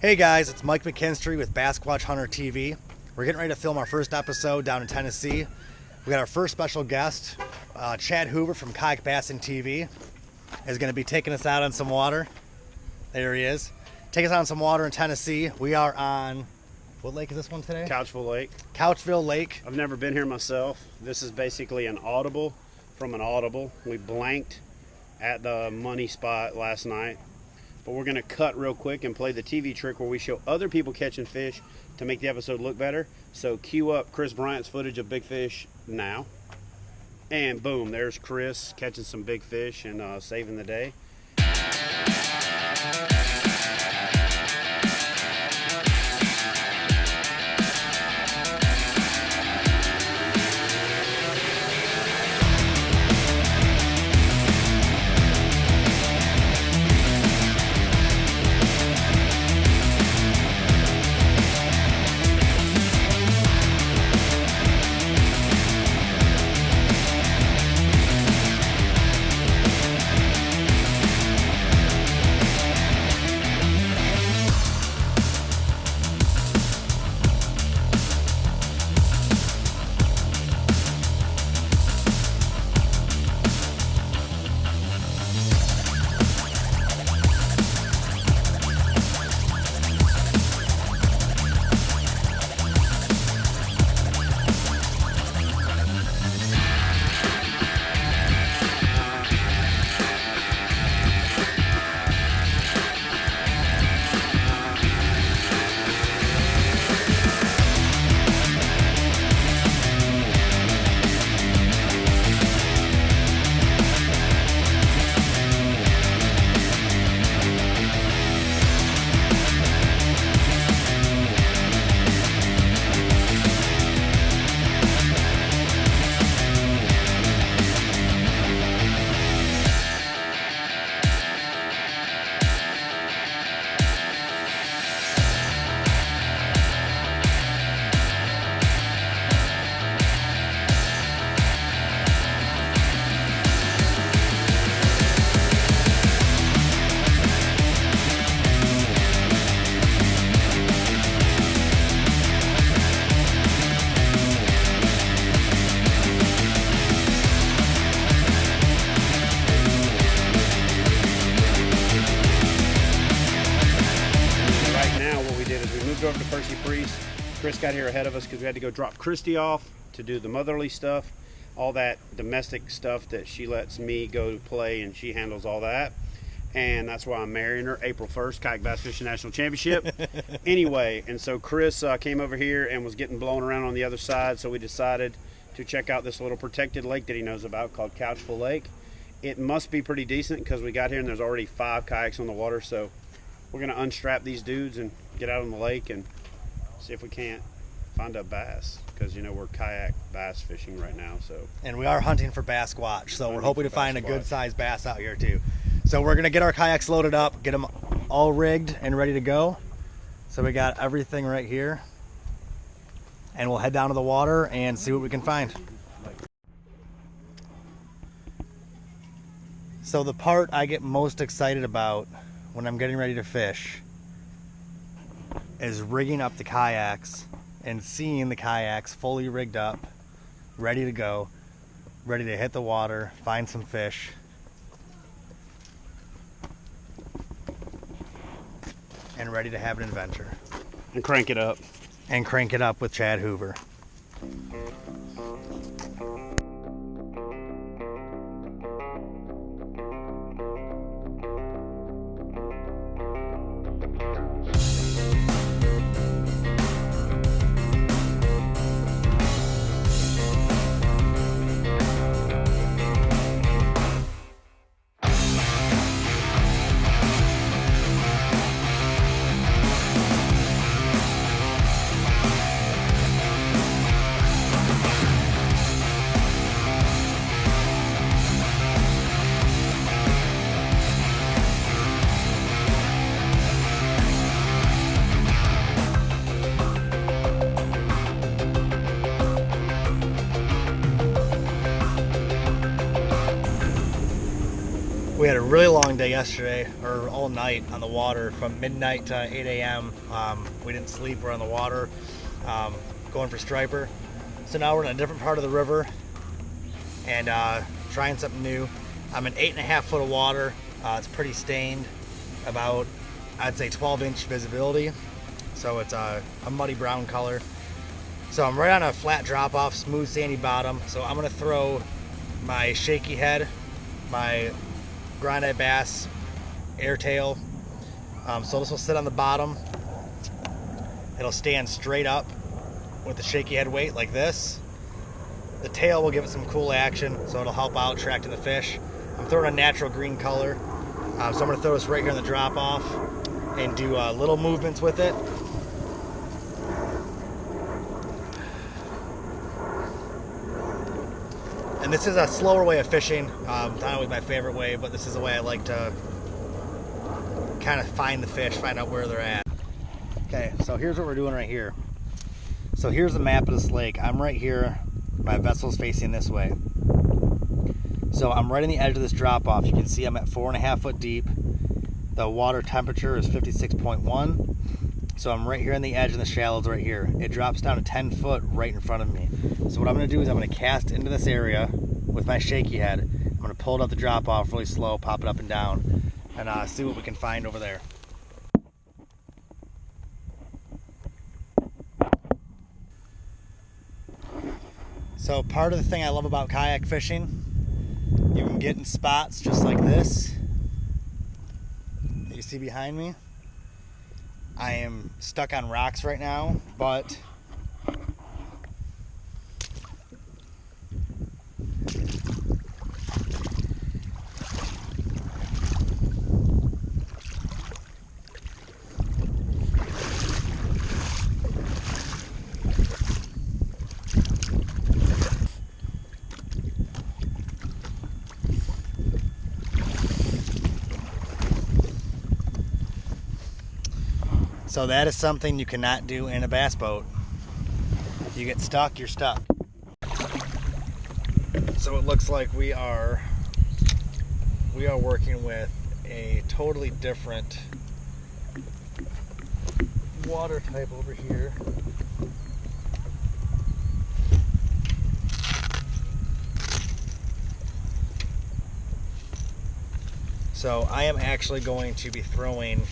Hey guys, it's Mike McKinstry with Bassquatch Hunter TV. We're getting ready to film our first episode down in Tennessee. We got our first special guest, Chad Hoover from Kayak Bassin TV, is going to be taking us out on some water. There he is. Take us on some water in Tennessee. We are on, what lake is this one today? Couchville Lake. Couchville Lake. I've never been here myself. This is basically an audible from an audible. We blanked at the money spot last night. But we're going to cut real quick and play the TV trick where we show other people catching fish to make the episode look better. So cue up Chris Bryant's footage of big fish now. And boom, there's Chris catching some big fish and saving the day. Over to Percy Priest. Chris got here ahead of us because we had to go drop Christy off to do the motherly stuff, all that domestic stuff that she lets me go play, and she handles all that. And that's why I'm marrying her April 1st, Kayak Bass Fishing National Championship. Anyway, and so Chris came over here and was getting blown around on the other side, so we decided to check out this little protected lake that he knows about called Couchville Lake. It must be pretty decent because we got here and there's already 5 kayaks on the water, so we're going to unstrap these dudes and get out on the lake and see if we can't find a bass, because you know we're kayak bass fishing right now. So, and we are hunting for Bassquatch, so we're hoping to find a good sized bass out here too. So we're going to get our kayaks loaded up, get them all rigged and ready to go. So we got everything right here, and we'll head down to the water and see what we can find. So the part I get most excited about when I'm getting ready to fish is rigging up the kayaks and seeing the kayaks fully rigged up, ready to go, ready to hit the water, find some fish. And ready to have an adventure. And crank it up. And crank it up with Chad Hoover. day yesterday, or all night on the water from midnight to 8 a.m. We didn't sleep, we're on the water, going for striper. So now we're in a different part of the river and trying something new. I'm in 8.5 foot of water. It's pretty stained, about, I'd say 12-inch visibility. So it's a muddy brown color. So I'm right on a flat drop off, smooth sandy bottom. So I'm gonna throw my shaky head, my grindeye bass airtail. So this will sit on the bottom. It'll stand straight up with the shaky head weight like this. The tail will give it some cool action, so it'll help out attracting the fish. I'm throwing a natural green color. So I'm gonna throw this right here in the drop off and do little movements with it. And this is a slower way of fishing. Not always my favorite way, but this is the way I like to kind of find the fish, find out where they're at. Okay, so here's what we're doing right here. So here's the map of this lake. I'm right here. My vessel's facing this way. So I'm right on the edge of this drop off. You can see I'm at 4.5 foot deep. The water temperature is 56.1. So I'm right here on the edge of the shallows right here. It drops down to 10 foot right in front of me. So what I'm gonna do is I'm gonna cast into this area with my shaky head. I'm gonna pull it up the drop off really slow, pop it up and down, and see what we can find over there. So part of the thing I love about kayak fishing, you can get in spots just like this that you see behind me. I am stuck on rocks right now, but so that is something you cannot do in a bass boat. You get stuck, you're stuck. So it looks like we are working with a totally different water type over here. So I am actually going to be throwing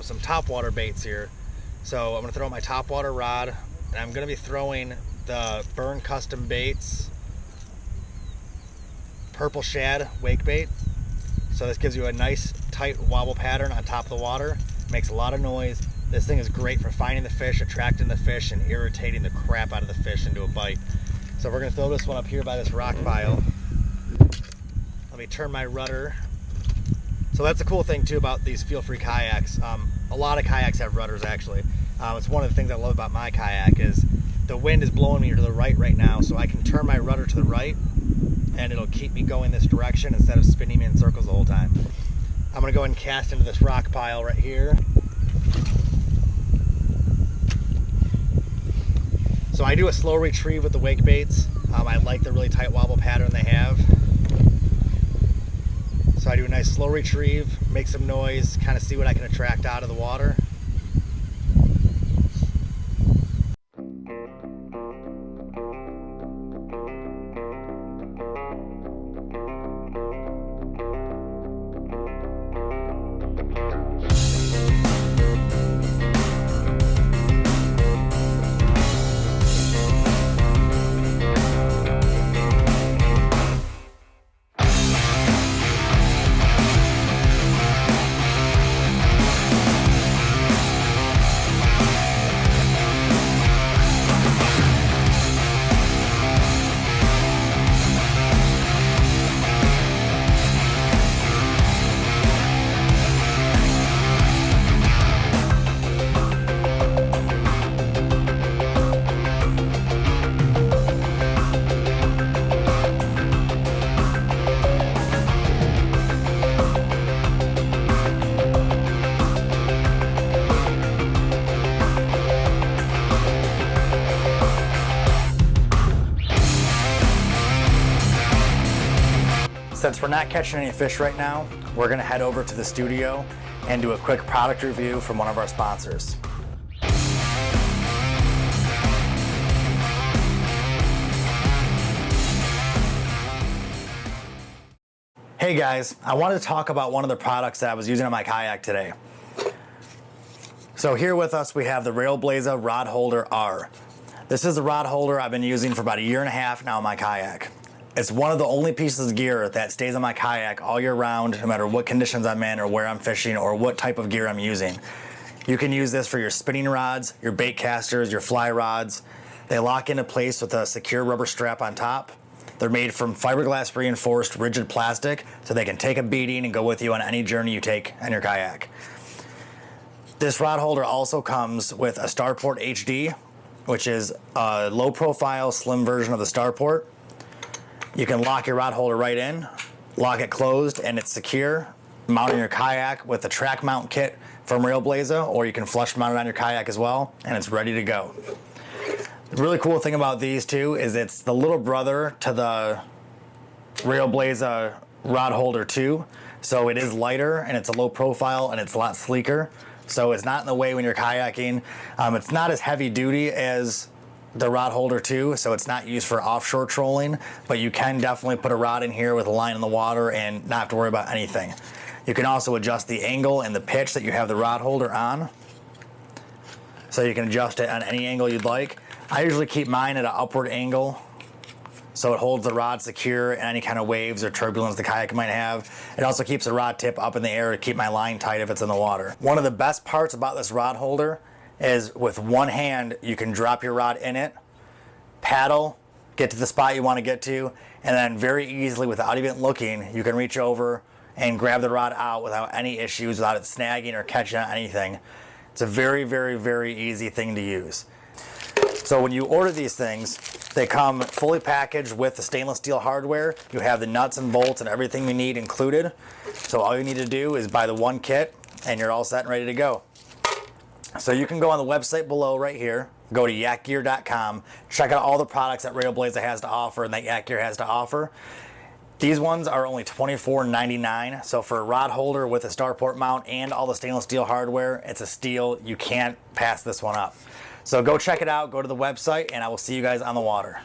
some topwater baits here. So I'm going to throw my topwater rod, and I'm going to be throwing the Burn Custom Baits purple shad wake bait. So this gives you a nice tight wobble pattern on top of the water. Makes a lot of noise. This thing is great for finding the fish, attracting the fish, and irritating the crap out of the fish into a bite. So we're going to throw this one up here by this rock pile. Let me turn my rudder. So that's the cool thing too about these feel-free kayaks. A lot of kayaks have rudders actually. It's one of the things I love about my kayak is the wind is blowing me to the right now, so I can turn my rudder to the right and it'll keep me going this direction instead of spinning me in circles the whole time. I'm gonna go ahead and cast into this rock pile right here. So I do a slow retrieve with the wake baits. I like the really tight wobble pattern they have. So I do a nice slow retrieve, make some noise, kind of see what I can attract out of the water. Since we're not catching any fish right now, we're gonna head over to the studio and do a quick product review from one of our sponsors. Hey guys, I wanted to talk about one of the products that I was using on my kayak today. So here with us we have the Railblaza Rod Holder R. This is the rod holder I've been using for about 1.5 years now on my kayak. It's one of the only pieces of gear that stays on my kayak all year round, no matter what conditions I'm in or where I'm fishing or what type of gear I'm using. You can use this for your spinning rods, your bait casters, your fly rods. They lock into place with a secure rubber strap on top. They're made from fiberglass reinforced rigid plastic, so they can take a beating and go with you on any journey you take on your kayak. This rod holder also comes with a Starport HD, which is a low profile, slim version of the Starport. You can lock your rod holder right in, lock it closed, and it's secure. Mount on your kayak with the track mount kit from Railblaza, or you can flush mount it on your kayak as well, and it's ready to go. The really cool thing about these two is it's the little brother to the Railblaza Rod Holder 2. So it is lighter and it's a low profile and it's a lot sleeker. So it's not in the way when you're kayaking. It's not as heavy duty as the Rod Holder 2, so it's not used for offshore trolling, but you can definitely put a rod in here with a line in the water and not have to worry about anything. You can also adjust the angle and the pitch that you have the rod holder on. So you can adjust it on any angle you'd like. I usually keep mine at an upward angle so it holds the rod secure in any kind of waves or turbulence the kayak might have. It also keeps the rod tip up in the air to keep my line tight if it's in the water. One of the best parts about this rod holder is with one hand you can drop your rod in it, paddle, get to the spot you want to get to, and then very easily without even looking you can reach over and grab the rod out without any issues, without it snagging or catching on anything. It's a very, very, very easy thing to use. So when you order these things, they come fully packaged with the stainless steel hardware. You have the nuts and bolts and everything you need included. So all you need to do is buy the one kit and you're all set and ready to go. So you can go on the website below right here, go to yakgear.com, check out all the products that Railblaza has to offer and that Yak Gear has to offer. These ones are only $24.99, so for a rod holder with a Starport mount and all the stainless steel hardware, it's a steal. You can't pass this one up. So go check it out, go to the website, and I will see you guys on the water.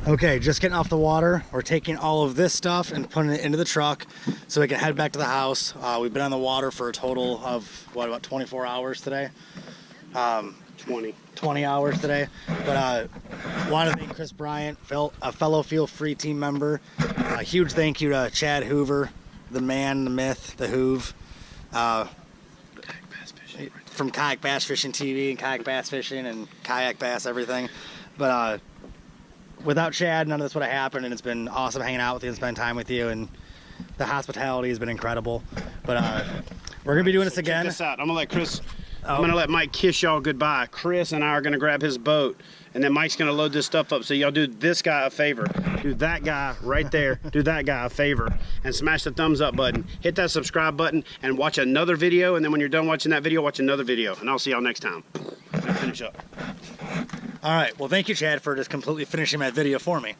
Okay, just getting off the water. We're taking all of this stuff and putting it into the truck so we can head back to the house. We've been on the water for a total of, what, about 24 hours today? 20 hours today. But want to thank Chris Bryant, a fellow Feel Free team member. A huge thank you to Chad Hoover, the man, the myth, the Hoove. From Kayak Bass Fishing TV and Kayak Bass Fishing and Kayak Bass everything. But without Chad, none of this would have happened, and it's been awesome hanging out with you and spending time with you, and the hospitality has been incredible. But we're gonna be doing this again. Check this out. I'm gonna let Chris I'm going to let Mike kiss y'all goodbye. Chris and I are going to grab his boat, and then Mike's going to load this stuff up. So y'all do this guy a favor. Do that guy right there. Do that guy a favor. And smash the thumbs up button. Hit that subscribe button and watch another video. And then when you're done watching that video, watch another video. And I'll see y'all next time. Finish up. All right. Well, thank you, Chad, for just completely finishing my video for me.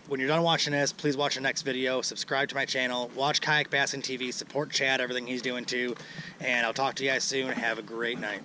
When you're done watching this, please watch the next video. Subscribe to my channel. Watch Kayak Bassin TV. Support Chad, everything he's doing too. And I'll talk to you guys soon. Have a great night.